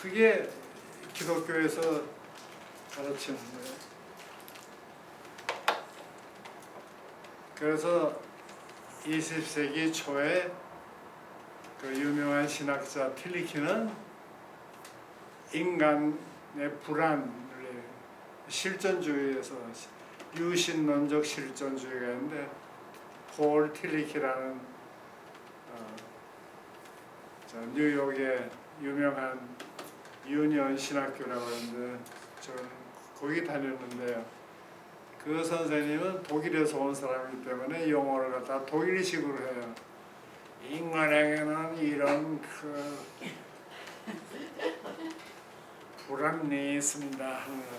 그게 기독교에서 가르치는 거예요. 그래서 20세기 초에 그 유명한 신학자 틸리키는 인간의 불안을 실존주의에서 유신론적 실존주의가 있는데 폴 틸리키라는 뉴욕의 유명한 유니온 신학교라고 하는데 저는 거기 다녔는데요. 그 선생님은 독일에서 온 사람이기 때문에 영어를 갖다 독일식으로 해요. 인간에게는 이런 그 불안이 있습니다 하는 것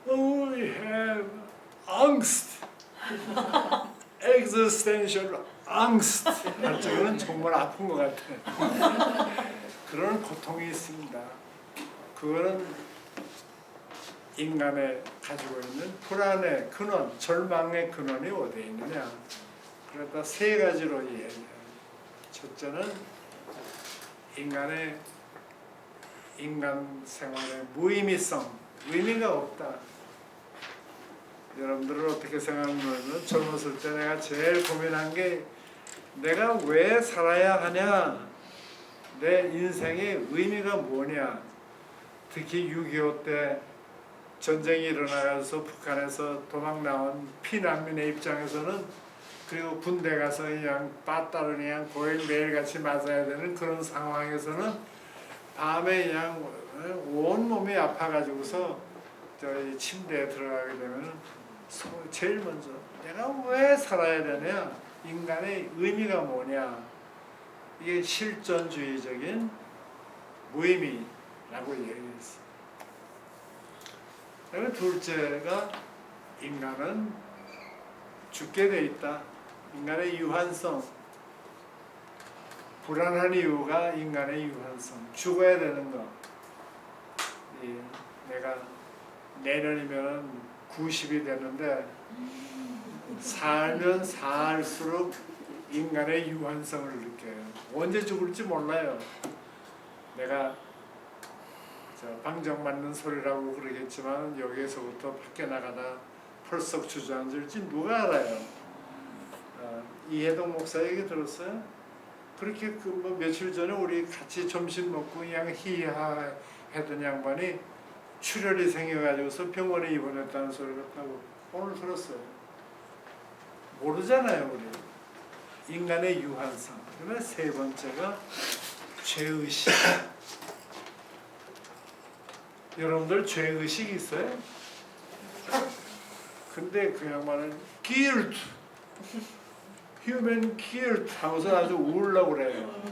같다고. We have angst, existential angst. 할 적은 정말 아픈 것 같아. 그런 고통이 있습니다. 그거는 인간에 가지고 있는 불안의 근원, 절망의 근원이 어디에 있느냐. 그러다 세 가지로 이해해요. 첫째는 인간 생활의 무의미성, 의미가 없다. 여러분들은 어떻게 생각하면 젊었을 때 내가 제일 고민한 게 내가 왜 살아야 하냐, 내 인생의 의미가 뭐냐. 특히 6.25 때 전쟁이 일어나서 북한에서 도망 나온 피난민의 입장에서는, 그리고 군대 가서 그냥 빠따를 그냥 거의 매일같이 맞아야 되는 그런 상황에서는 밤에 그냥 온몸이 아파가지고서 저희 침대에 들어가게 되면 제일 먼저 내가 왜 살아야 되냐, 인간의 의미가 뭐냐, 이게 실존주의적인 무의미라고 얘기했어요. 그리고 둘째가 인간은 죽게 돼 있다. 인간의 유한성, 불안한 이유가 인간의 유한성, 죽어야 되는 거. 내가 내년이면 90이 되는데 살면 살수록 인간의 유한성을 느껴요. 언제 죽을지 몰라요. 내가 방정 맞는 소리라고 그러겠지만 여기에서부터 밖에 나가다 펄썩 주저앉을지 누가 알아요. 이해동 목사 얘기 들었어요? 그렇게 뭐 며칠 전에 우리 같이 점심 먹고 그냥 히하하던 양반이 출혈이 생겨가지고서 병원에 입원했다는 소리를 듣고 오늘 들었어요. 모르잖아요, 우리. 인간의 유한성. 그다음에 세 번째가 죄의식. 여러분들 죄의식 있어요? 근데 그 양반은 guilt, human guilt 하고서 아주 우울라고 그래요.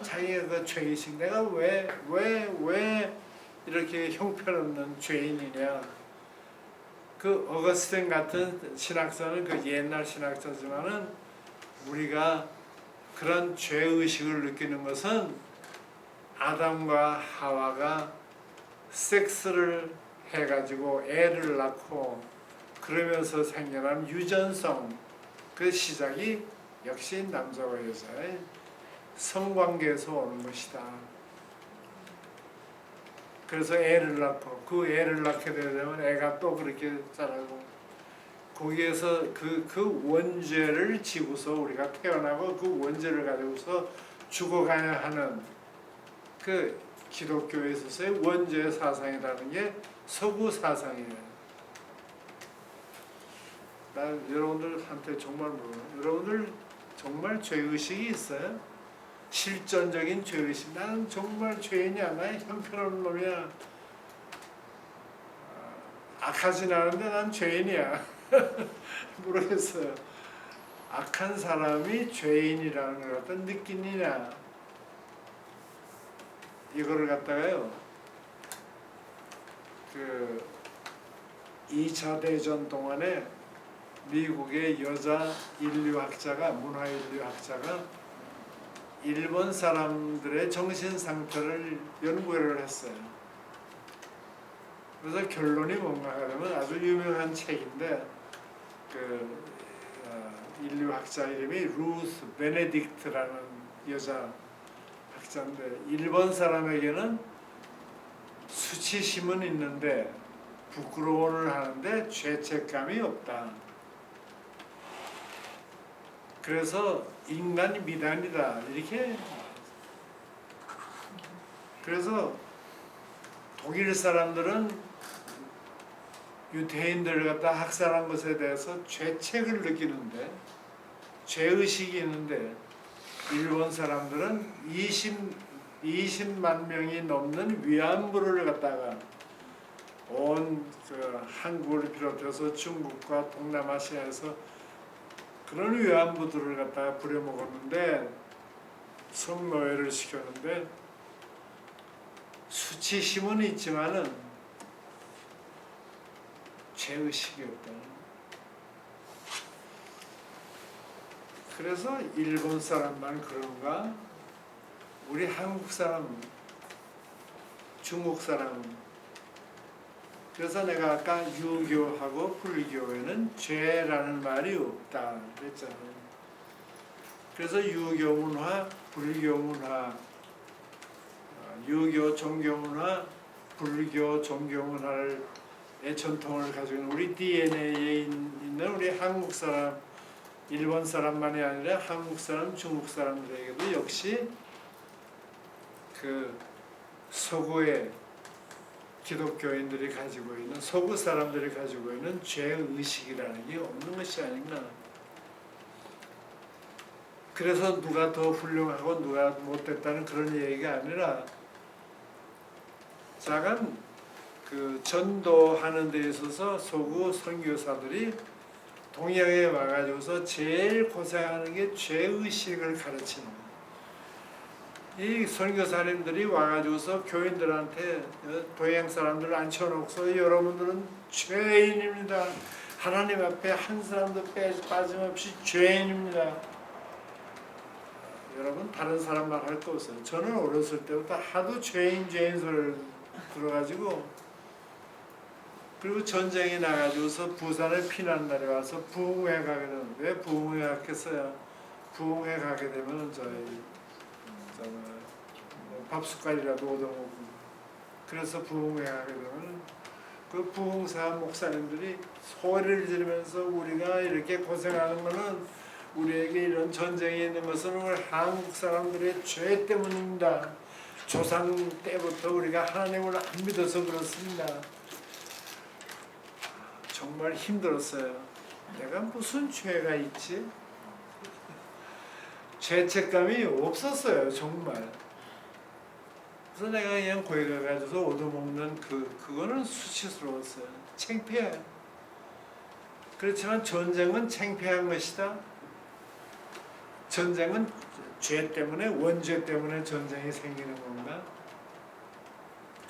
자기가 그 죄의식, 내가 왜 이렇게 형편없는 죄인이냐. 그 어거스틴 같은 신학자는 그 옛날 신학자지만은 우리가 그런 죄의식을 느끼는 것은 아담과 하와가 섹스를 해가지고 애를 낳고 그러면서 생겨난 유전성, 그 시작이 역시 남자와 여자의 성관계에서 오는 것이다. 그래서 애를 낳고 그 애를 낳게 되면 애가 또 그렇게 자라고 거기에서 그 원죄를 지고서 우리가 태어나고 그 원죄를 가지고서 죽어가야 하는 그 기독교에 있어서의 원죄 사상이라는 게 서구 사상이에요. 난 여러분들한테 정말 물어요. 여러분들 정말 죄의식이 있어요? 실존적인 죄의식. 나는 정말 죄인이야. 나는 형편없는 놈이야. 악하진 않은데 난 죄인이야. 모르겠어요. 악한 사람이 죄인이라는 걸 어떤 느끼느냐. 이거를 갖다가요, 그 2차 대전 동안에 미국의 여자 인류학자가, 문화인류학자가 일본 사람들의 정신 상태를 연구를 했어요. 그래서 결론이 뭔가 하면 아주 유명한 책인데, 그 인류학자 이름이 루스 베네딕트라는 여자 학자인데 일본 사람에게는 수치심은 있는데 부끄러움을 하는데 죄책감이 없다. 그래서 인간 미단이다 이렇게. 그래서 독일 사람들은 유대인들을 갖다 학살한 것에 대해서 죄책을 느끼는데 죄의식이 있는데 일본 사람들은 20만 명이 넘는 위안부를 갖다가 온 그 한국을 비롯해서 중국과 동남아시아에서 그런 위안부들을 갖다가 부려먹었는데 성노예를 시켰는데 수치심은 있지만은 죄의식이 없다. 그래서 일본 사람만 그런가? 우리 한국 사람, 중국 사람. 그래서 내가 아까 유교하고 불교에는 죄라는 말이 없다 그랬잖아요. 그래서 유교 문화, 불교 문화, 유교 종교 문화, 불교 종교 문화의 전통을 가지고 있는 우리 DNA에 있는 우리 한국 사람, 일본 사람만이 아니라 한국 사람, 중국 사람들에게도 역시 그 서구의 기독교인들이 가지고 있는 서구 사람들이 가지고 있는 죄의식이라는 게 없는 것이 아닌가. 그래서 누가 더 훌륭하고 누가 못됐다는 그런 얘기가 아니라 작은 그 전도하는 데 있어서 서구 선교사들이 동양에 와가지고서 제일 고생하는 게 죄의식을 가르치는 거예요. 이 선교사님들이 와가지고서 교인들한테 동양 사람들을 앉혀놓고서 여러분들은 죄인입니다. 하나님 앞에 한 사람도 빠짐없이 죄인입니다. 여러분 다른 사람 말 할 거 없어요. 저는 어렸을 때부터 하도 죄인 소리를 들어가지고 그리고 전쟁이 나가지고서 부산에 피난날에 와서 부흥회 가게 되면 왜 부흥회 갔겠어요? 부흥회 가게 되면 저희 밥 숟갈이라도 얻어먹고 그래서 부흥회 가게 되면 그 부흥사 목사님들이 소리를 지르면서 우리가 이렇게 고생하는 것은 우리에게 이런 전쟁이 있는 것은 오늘 한국 사람들의 죄 때문입니다. 조상 때부터 우리가 하나님을 안 믿어서 그렇습니다. 정말 힘들었어요. 내가 무슨 죄가 있지? 죄책감이 없었어요, 정말. 그래서 내가 그냥 거기 가가지고서 얻어먹는 그거는 수치스러웠어요. 창피해. 그렇지만 전쟁은 창피한 것이다. 전쟁은 죄 때문에, 원죄 때문에 전쟁이 생기는 건가?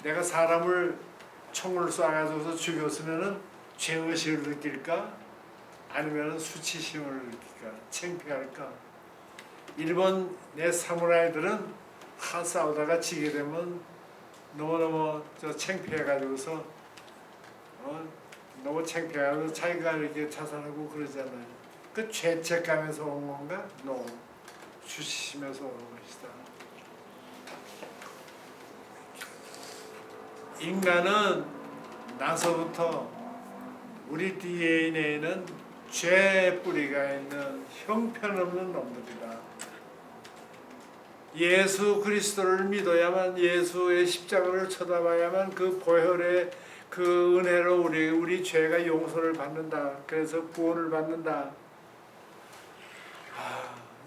내가 사람을 총을 쏴가지고서 죽였으면은 죄의식을 느낄까? 아니면 수치심을 느낄까? 창피할까? 일본 내 사무라이들은 싸우다가 지게 되면 너무너무 창피해가지고서 너무 창피해가지고 자기가 이렇게 자살하고 그러잖아요. 그 죄책감에서 온 건가? 수치심에서 온 것이다. 인간은 나서부터 우리 DNA에는 죄의 뿌리가 있는 형편없는 놈들이다. 예수 그리스도를 믿어야만, 예수의 십자가를 쳐다봐야만 그 보혈의 그 은혜로 우리 죄가 용서를 받는다. 그래서 구원을 받는다.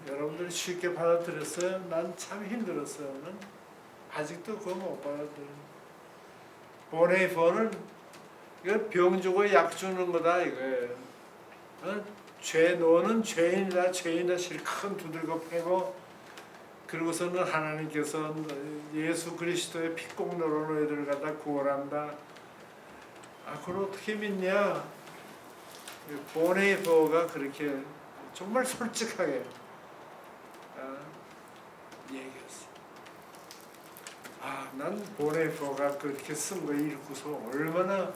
여러분들이 쉽게 받아들였어요? 난 참 힘들었어요. 난 아직도 그거 못 받아들여요. 보네이퍼는 이거 병 주고 약 주는 거다 이거예요. 너는 죄인이다, 죄인이다 실컷 두들겨 패고 그리고서는 하나님께서 예수 그리스도의 피공로로 너희들을 갖다 구원한다. 그걸 어떻게 믿냐? 보네이퍼가 그렇게 정말 솔직하게 얘기했어. 난 보네이퍼가 그렇게 쓴 거 읽고서 얼마나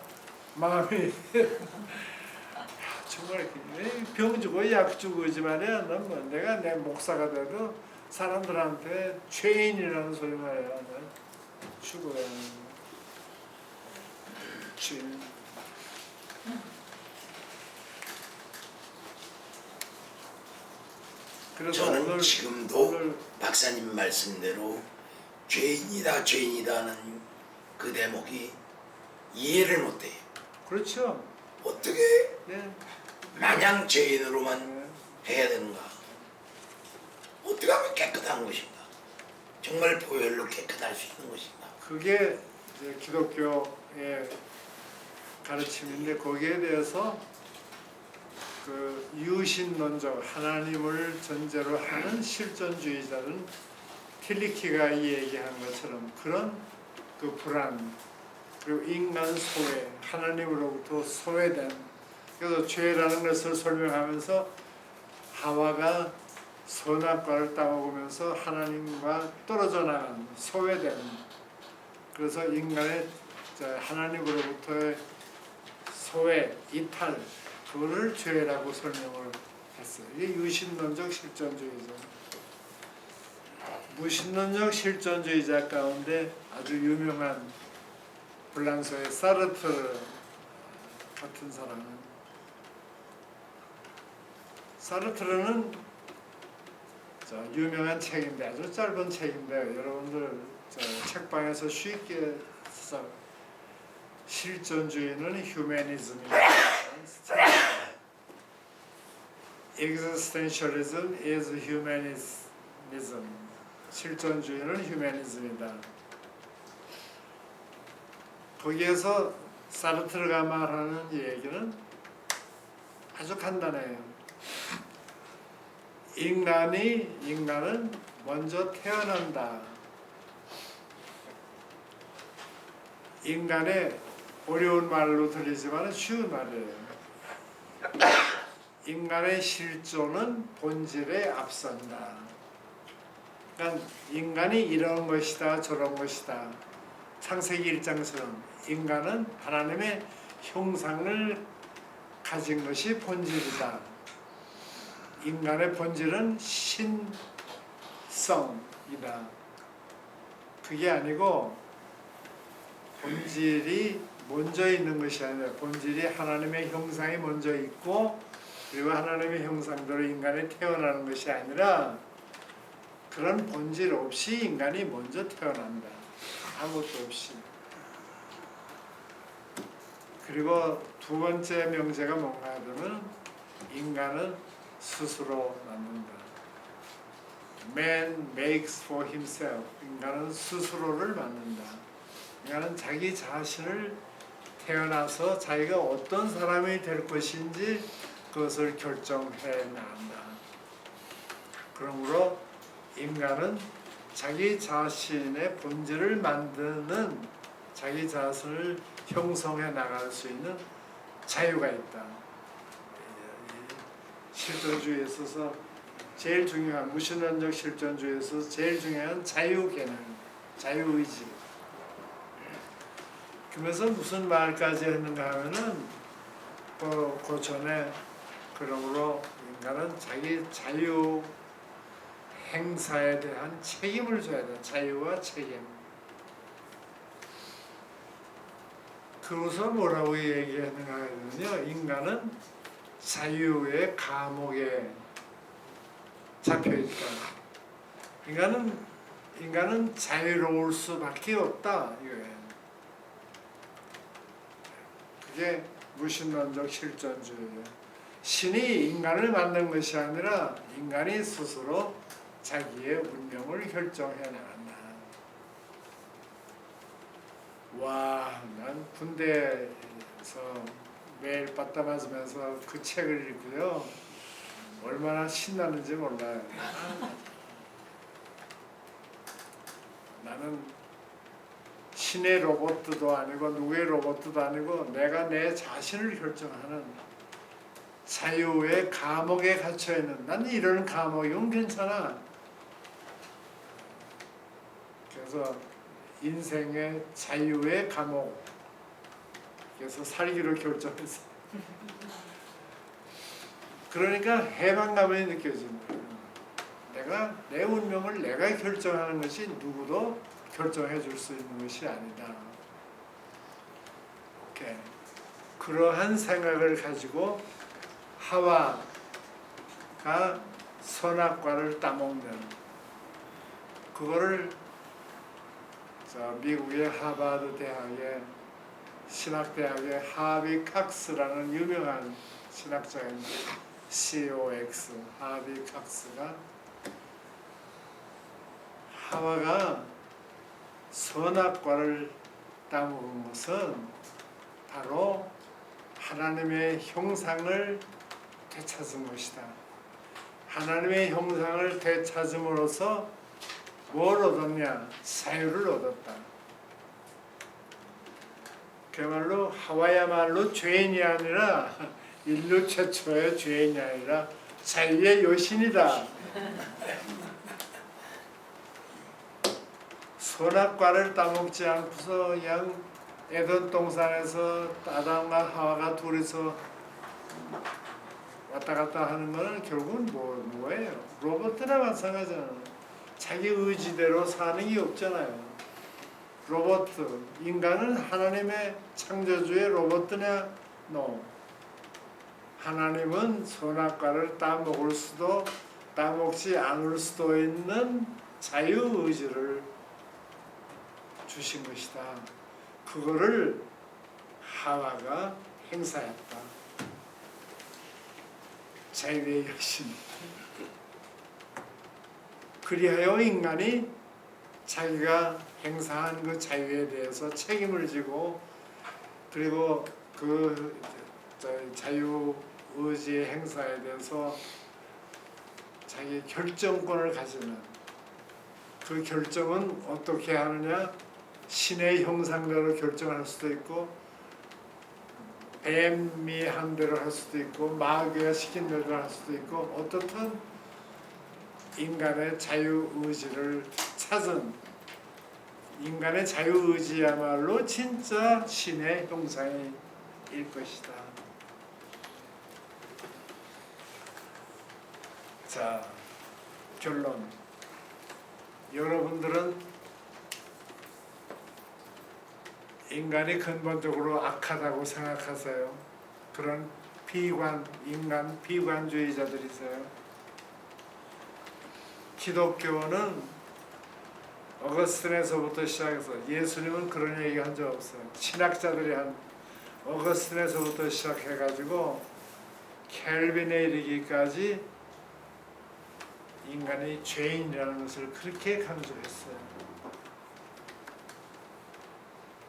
마음이 정말 병 주고 약 주고 지 말이야. 내가 내 목사가 돼도 사람들한테 죄인이라는 소리만 해야 돼. 죽어야 하는 죄인. 그래서 저는 지금도 박사님 말씀대로 죄인이다 죄인이다는 그 대목이 이해를 못해요. 그렇죠. 어떻게 네. 마냥 죄인으로만 네. 해야 되는가? 어떻게 하면 깨끗한 것인가? 정말 보혈로 깨끗할 수 있는 것인가? 그게 이제 기독교의 가르침인데 거기에 대해서 그 유신론적 하나님을 전제로 하는 실존주의자는 틸리키가 얘기한 것처럼 그런 그 불안 그리고 인간 소외 하나님으로부터 소외된 그래서 죄라는 것을 설명하면서 하와가 선악과를 따먹으면서 하나님과 떨어져 나간 소외된 그래서 인간의 하나님으로부터의 소외 이탈 그거를 죄라고 설명을 했어요. 이게 유신론적 실존주의자. 무신론적 실존주의자 가운데 아주 유명한 프랑스의 사르트르 같은 사람은 사르트르는 유명한 책인데 아주 짧은 책인데 여러분들 책방에서 쉽게 실존주의는 휴머니즘이다. Existentialism is humanism. 실존주의는 휴머니즘이다. 거기에서 사르트르가 말하는 얘기는 아주 간단해요. 인간은 먼저 태어난다. 인간의 어려운 말로 들리지만 쉬운 말이에요. 인간의 실존은 본질에 앞선다. 그러니까 인간이 이런 것이다 저런 것이다. 창세기 1장처럼 인간은 하나님의 형상을 가진 것이 본질이다. 인간의 본질은 신성이다. 그게 아니고 본질이 먼저 있는 것이 아니라 본질이 하나님의 형상이 먼저 있고 그리고 하나님의 형상대로 인간이 태어나는 것이 아니라 그런 본질 없이 인간이 먼저 태어난다. 아무것도 없이. 그리고 두 번째 명제가 뭔가 하면 인간은 스스로 만든다. Man makes for himself. 인간은 스스로를 만든다. 인간은 자기 자신을 태어나서 자기가 어떤 사람이 될 것인지 그것을 결정해 나간다. 그러므로 인간은 자기 자신의 본질을 만드는 자기 자신을 형성해 나갈 수 있는 자유가 있다. 실존주의에 있어서 제일 중요한 무신론적 실존주의에 있어서 제일 중요한 자유 개념, 자유의지. 그러면서 무슨 말까지 했는가 하면은 그 전에 그러므로 인간은 자기 자유 행사에 대한 책임을 져야 돼. 자유와 책임. 그래서 뭐라고 얘기하는가 하면요. 인간은 자유의 감옥에 잡혀있다. 인간은 자유로울 수밖에 없다. 이거예요. 그게 무신론적 실존주의예요. 신이 인간을 만든 것이 아니라 인간이 스스로 자기의 운명을 결정해 나간다. 와, 난 군대에서 매일 바다 맞으면서 그 책을 읽고요. 얼마나 신나는지 몰라요. 나는 신의 로봇도 아니고 누구의 로봇도 아니고 내가 내 자신을 결정하는 자유의 감옥에 갇혀있는 난 이런 감옥이면 괜찮아. 그래서 인생의 자유의 감옥 그래서 살기로 결정했어. 그러니까 해방감이 느껴진다. 내 운명을 내가 결정하는 것이 누구도 결정해 줄 수 있는 것이 아니다. 오케이. 그러한 생각을 가지고 하와가 선악과를 따먹는 그거를 미국의 하버드 대학의 신학대학의 하비 칵스라는 유명한 신학자입니다. COX 하비 칵스가 하와가 선악과를 따먹은 것은 바로 하나님의 형상을 되찾은 것이다. 하나님의 형상을 되찾음으로써 뭘 얻었냐? 자유를 얻었다. 그야말로 하와야말로 죄인이 아니라 인류 최초의 죄인이 아니라 자유의 여신이다. 선악과를 따먹지 않고서 그냥 에덴 동산에서 아담과 하와가 둘이서 왔다 갔다 하는 거는 결국은 뭐예요? 로봇이나 마찬가지잖아요. 자기 의지대로 사는 게 없잖아요. 로봇, 인간은 하나님의 창조주의 로봇이냐? No. 하나님은 선악과를 따먹을 수도 따먹지 않을 수도 있는 자유의지를 주신 것이다. 그거를 하와가 행사했다. 자유의 여신. 그리하여 인간이 자기가 행사한 그 자유에 대해서 책임을 지고 그리고 그 자유의지의 행사에 대해서 자기 결정권을 가지는 그 결정은 어떻게 하느냐? 신의 형상대로 결정할 수도 있고 뱀이 한 대로 할 수도 있고 마귀가 시킨 대로 할 수도 있고 어떻든 인간의 자유의지를 찾은 인간의 자유의지야말로 진짜 신의 형상일 것이다. 자, 결론. 여러분들은 인간이 근본적으로 악하다고 생각하세요? 그런 인간 비관주의자들이세요? 기독교는 어거스틴에서부터 시작해서 예수님은 그런 얘기 한 적 없어요. 신학자들이 한 어거스틴에서부터 시작해가지고 켈빈에 이르기까지 인간이 죄인이라는 것을 그렇게 강조했어요.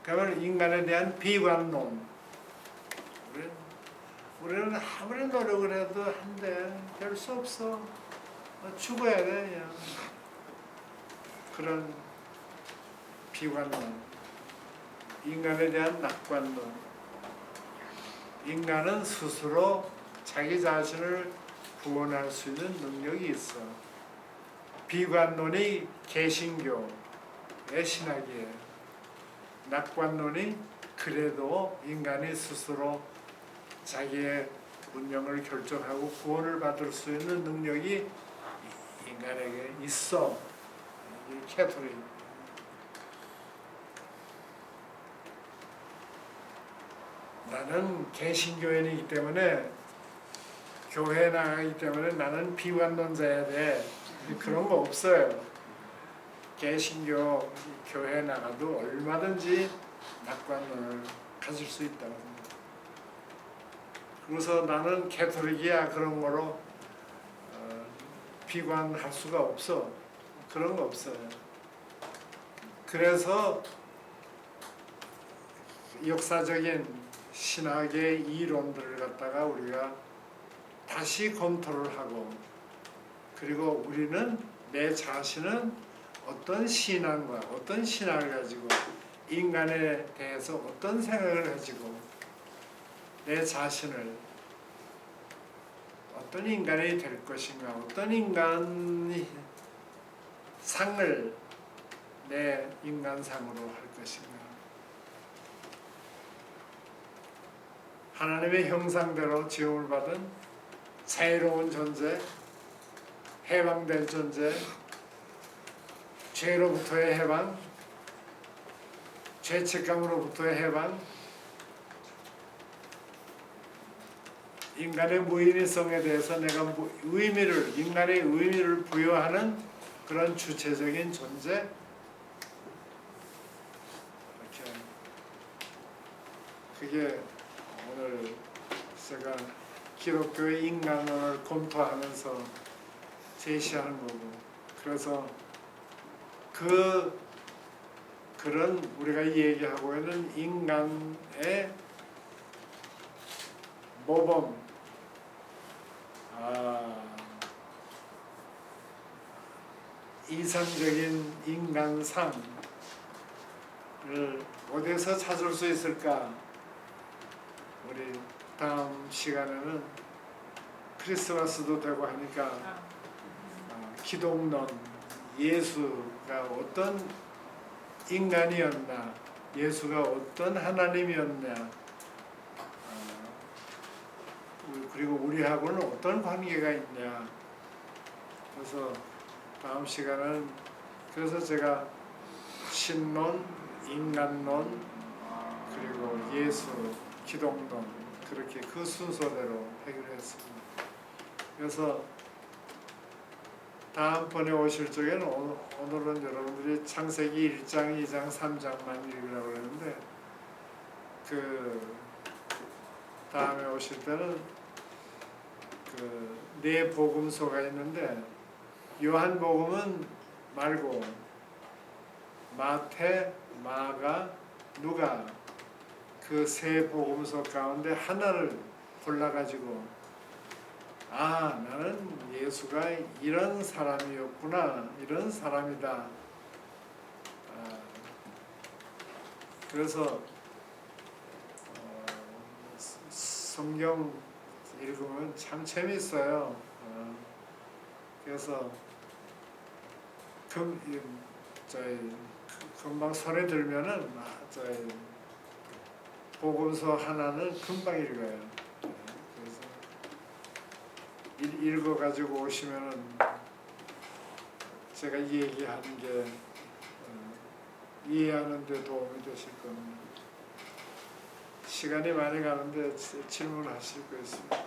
그러면 인간에 대한 비관론. 우리는 아무리 노력을 해도 한데 별 수 없어. 죽어야 돼 그냥. 그런 비관론. 인간에 대한 낙관론. 인간은 스스로 자기 자신을 구원할 수 있는 능력이 있어. 비관론이 개신교의 신학이에요. 낙관론이 그래도 인간이 스스로 자기의 운명을 결정하고 구원을 받을 수 있는 능력이 인간에게 있어. 이 캐토릭. 나는 개신교인이기 때문에 교회에 나가기 때문에 나는 비관론자야 돼. 그런 거 없어요. 개신교 교회에 나가도 얼마든지 낙관론을 가질 수 있다고 생각합니다. 그래서 나는 캐톨릭이야 그런 거로 비관할 수가 없어. 그런 거 없어요. 그래서 역사적인 신학의 이론들을 갖다가 우리가 다시 검토를 하고 그리고 우리는 내 자신은 어떤 신앙과 어떤 신학을 가지고 인간에 대해서 어떤 생각을 가지고 내 자신을 어떤 인간이 될 것인가 어떤 인간이 상을 내 인간상으로 할 것인가 하나님의 형상대로 지음을 받은 자유로운 존재 해방될 존재, 죄로부터의 해방, 죄책감으로부터의 해방, 인간의 무의미성에 대해서 내가 인간의 의미를 부여하는 그런 주체적인 존재, 이렇게 그게 오늘 제가 기독교의 인간론을 검토하면서 제시하는 거고, 그래서 그런 우리가 얘기하고 있는 인간의 모범, 이상적인 인간상을 어디서 찾을 수 있을까? 우리 다음 시간에는 크리스마스도 되고 하니까 기독론, 예수가 어떤 인간이었나, 예수가 어떤 하나님이었나, 그리고 우리하고는 어떤 관계가 있냐. 그래서 다음 시간은 그래서 제가 신론, 인간론, 그리고 예수, 기독론 그렇게 그 순서대로 해결했습니다. 그래서 다음번에 오실 적에는 오늘은 여러분들이 창세기 1장, 2장, 3장만 읽으라고 그랬는데 그 다음에 오실 때는 그 네 복음서가 있는데 요한복음은 말고 마태, 마가, 누가 그 세 복음서 가운데 하나를 골라가지고 나는 예수가 이런 사람이었구나, 이런 사람이다. 그래서 성경 읽으면 참 재밌어요. 그래서 금방 손에 들면은 저희 복음서 하나는 금방 읽어요. 그래서 읽어가지고 오시면은 제가 얘기하는 게 이해하는 데 도움이 되실 겁니다. 시간이 많이 가는데 질문하실 거 있습니다.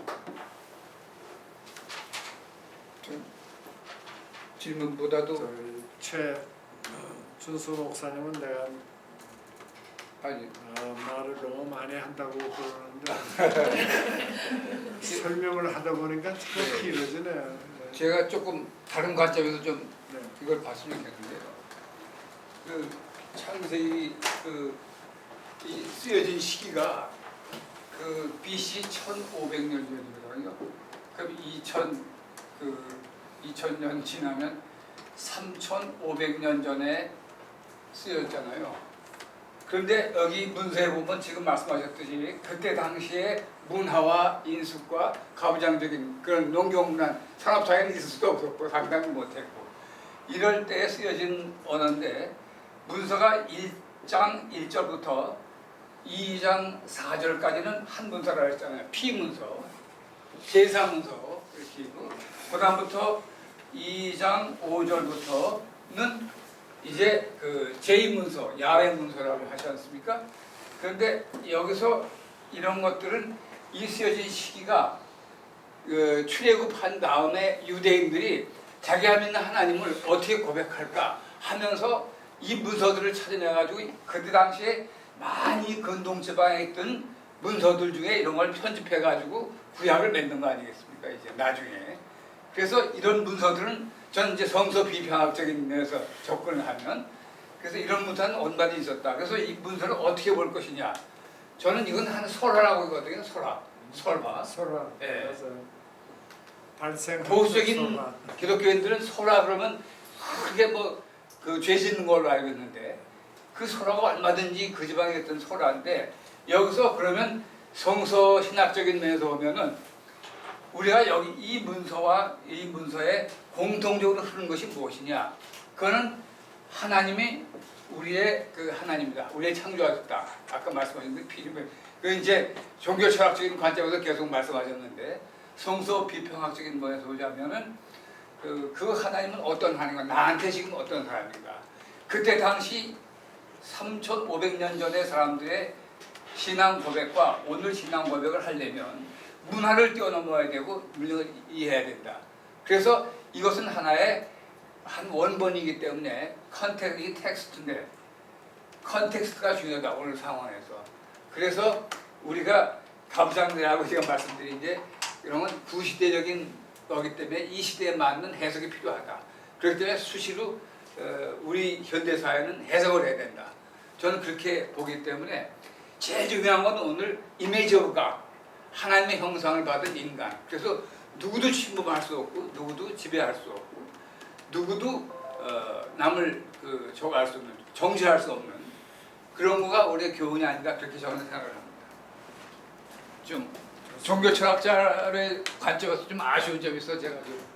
질문보다도 저희 최준수 목사님은 내가 아니 말을 너무 많이 한다고 그러는데 설명을 하다 보니까 참 길어지네. 네. 제가 조금 다른 관점에서 좀 네. 이걸 봤으면 좋겠는데요. 그 창세기 이 쓰여진 시기가 그 BC 1500년 전이거든요. 그럼 2000년 지나면 3500년 전에 쓰였잖아요. 그런데 여기 문서에 보면 지금 말씀하셨듯이 그때 당시에 문화와 인숙과 가부장적인 그런 농경문화 산업사회는 있을 수도 없었고 상당히 못했고 이럴 때에 쓰여진 언어인데 문서가 1장 1절부터 2장 4절까지는 한 문서라 했잖아요. 피문서, 제사문서 이렇게 있고 그 다음부터 2장 5절부터는 이제 그 제2문서, 야외문서라고 하지 않습니까? 그런데 여기서 이런 것들은 이 쓰여진 시기가 출애굽한 다음에 유대인들이 자기가 믿는 하나님을 어떻게 고백할까 하면서 이 문서들을 찾아내가지고 그때 당시에 많이 근동지방에 있던 문서들 중에 이런 걸 편집해가지고 구약을 맺는 거 아니겠습니까? 이제 나중에. 그래서 이런 문서들은 저는 이제 성서 비평학적인 면에서 접근을 하면 그래서 이런 문서는 온갖이 있었다. 그래서 이 문서를 어떻게 볼 것이냐. 저는 이건 한 설화라고 하거든요. 설화. 설화. 예. 맞아요. 발생. 보수적인 기독교인들은 설화 그러면 크게 뭐 그 죄 짓는 걸로 알고 있는데 그 설화가 얼마든지 그 지방에 있던 설화인데 여기서 그러면 성서 신학적인 면에서 보면은 우리가 여기 이 문서와 이 문서에 공통적으로 흐르는 것이 무엇이냐? 그거는 하나님이 우리의 그 하나님이다. 우리의 창조하셨다. 아까 말씀하신 그 피리메. 그 이제 종교 철학적인 관점에서 계속 말씀하셨는데 성서 비평학적인 면에서 보자면은 그 하나님은 어떤 하나님인가? 나한테 지금 어떤 사람인가? 그때 당시 3,500년 전의 사람들의 신앙 고백과 오늘 신앙 고백을 하려면 문화를 뛰어넘어야 되고 문화를 이해해야 된다. 그래서 이것은 하나의 한 원본이기 때문에 이 텍스트인데 컨텍스트가 중요하다 오늘 상황에서. 그래서 우리가 감상들하고 제가 말씀드린 이제 이런 건 구시대적인 거기 때문에 이 시대에 맞는 해석이 필요하다. 그렇기 때문에 수시로 우리 현대 사회는 해석을 해야 된다. 저는 그렇게 보기 때문에 제일 중요한 건 오늘 이미지 오브 갓, 하나님의 형상을 받은 인간. 그래서 누구도 침범할 수 없고 누구도 지배할 수 없고 누구도 남을 저거할 수 없는, 정죄할 수 없는 그런 거가 우리의 교훈이 아닌가 그렇게 저는 생각을 합니다. 좀 종교 철학자의 관점에서 좀 아쉬운 점이 있어 제가 좀.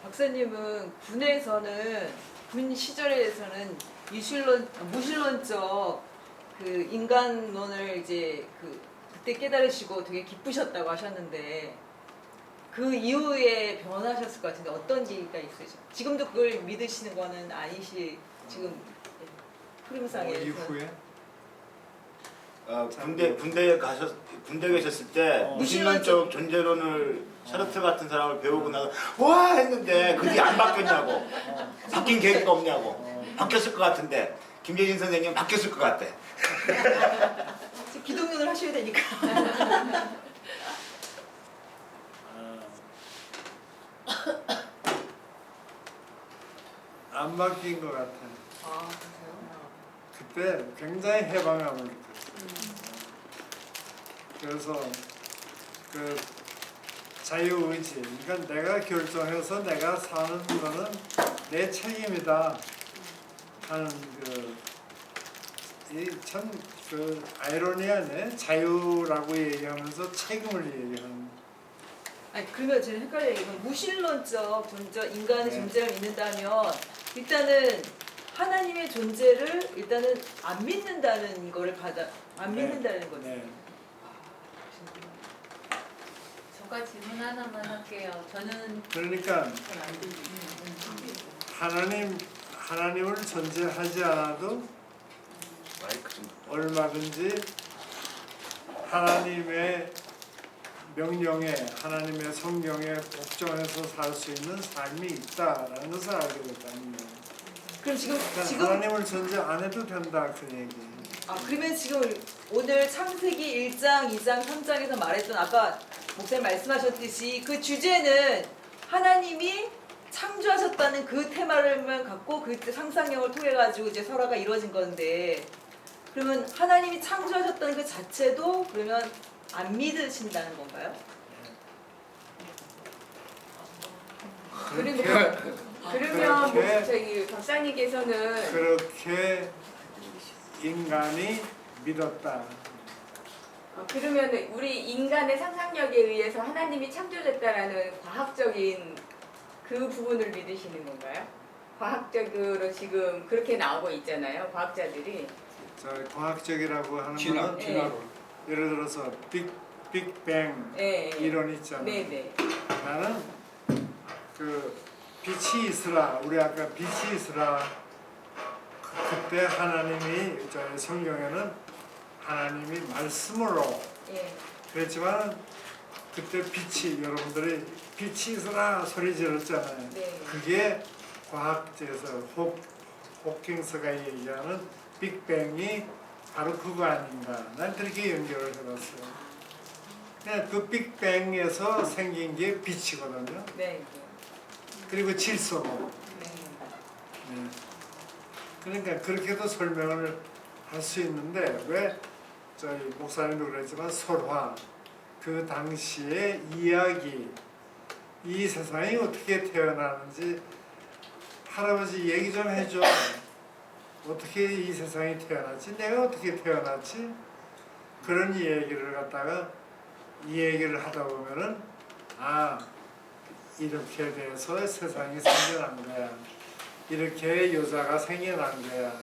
박사님은 군 시절에서는 무신론적 그 인간론을 이제 그때 깨달으시고 되게 기쁘셨다고 하셨는데 그 이후에 변하셨을 것 같은데 어떤 계기가 있으세요? 지금도 그걸 믿으시는 거는 아니시 지금 흐름상에서. 이후에 군대 계셨을 때 무신론적 존재론을 샤르트 같은 사람을 배우고 나서 와 했는데 그게 안 바뀌었냐고. 바뀐 계기가 없냐고. 바뀌었을 것 같은데 김재진 선생님 바뀌었을 것 같아. 지금 기독론을 하셔야 되니까. 안 바뀐 것 같아요. 아 그래요? 그때 굉장히 해방감을 느꼈어요. 그래서 그 자유의지, 그러니까 내가 결정해서 내가 사는 거는 내 책임이다 하는 참 아이러니하네. 자유라고 얘기하면서 책임을 얘기하는. 아니 그러면 저는 헷갈려요. 이건 무신론적 인간의 네. 존재를 믿는다면 일단은 하나님의 존재를 일단은 안 믿는다는 거를 안 네. 믿는다는 거죠. 네. 제가 질문 하나만 할게요. 저는 그러니까 잘안 들리죠. 하나님을 존재하지 않아도 마이크 좀. 얼마든지 하나님의 명령에, 하나님의 성경에 복종해서 살 수 있는 삶이 있다라는 것을 알게 됐다는 거예요. 그럼 그러니까 하나님을 존재 안 해도 된다 그 얘기. 그러면 지금 오늘 창세기 1장, 2장, 3장에서 말했던 아까 목사님 말씀하셨듯이 그 주제는 하나님이 창조하셨다는 그 테마를만 갖고 그 상상력을 통해 가지고 이제 설화가 이루어진 건데 그러면 하나님이 창조하셨다는 그 자체도 그러면 안 믿으신다는 건가요? 그러니까 그러면 그렇게- 저기 박사님께서는 그렇게 인간이 믿었다. 그러면 우리 인간의 상상력에 의해서 하나님이 창조됐다라는 과학적인 그 부분을 믿으시는 건가요? 과학적으로 지금 그렇게 나오고 있잖아요. 과학자들이. 과학적이라고 하는 거는 진화로. 예를 들어서 빅뱅 네. 이론 있잖아요. 네네. 나는 그 빛이 있으라, 우리 아까 빛이 있으라, 그때 하나님이 저희 성경에는 하나님이 말씀으로 예. 그랬지만 그때 빛이, 여러분들이 빛이 있으라 소리 질렀잖아요. 네. 그게 과학계에서 호킹스가 얘기하는 빅뱅이 바로 그거 아닌가, 난 그렇게 연결을 해봤어요. 그냥 그 빅뱅에서 생긴 게 빛이거든요. 네. 그리고 질소고. 네. 네. 그러니까 그렇게도 설명을 할 수 있는데 왜 저희 목사님도 그랬지만 설화, 그 당시의 이야기, 이 세상이 어떻게 태어나는지 할아버지 얘기 좀 해줘. 어떻게 이 세상이 태어났지? 내가 어떻게 태어났지? 그런 얘기를 갖다가 이 얘기를 하다 보면은 이렇게 돼서 세상이 생겨난 거야. 이렇게 여자가 생겨난 거야.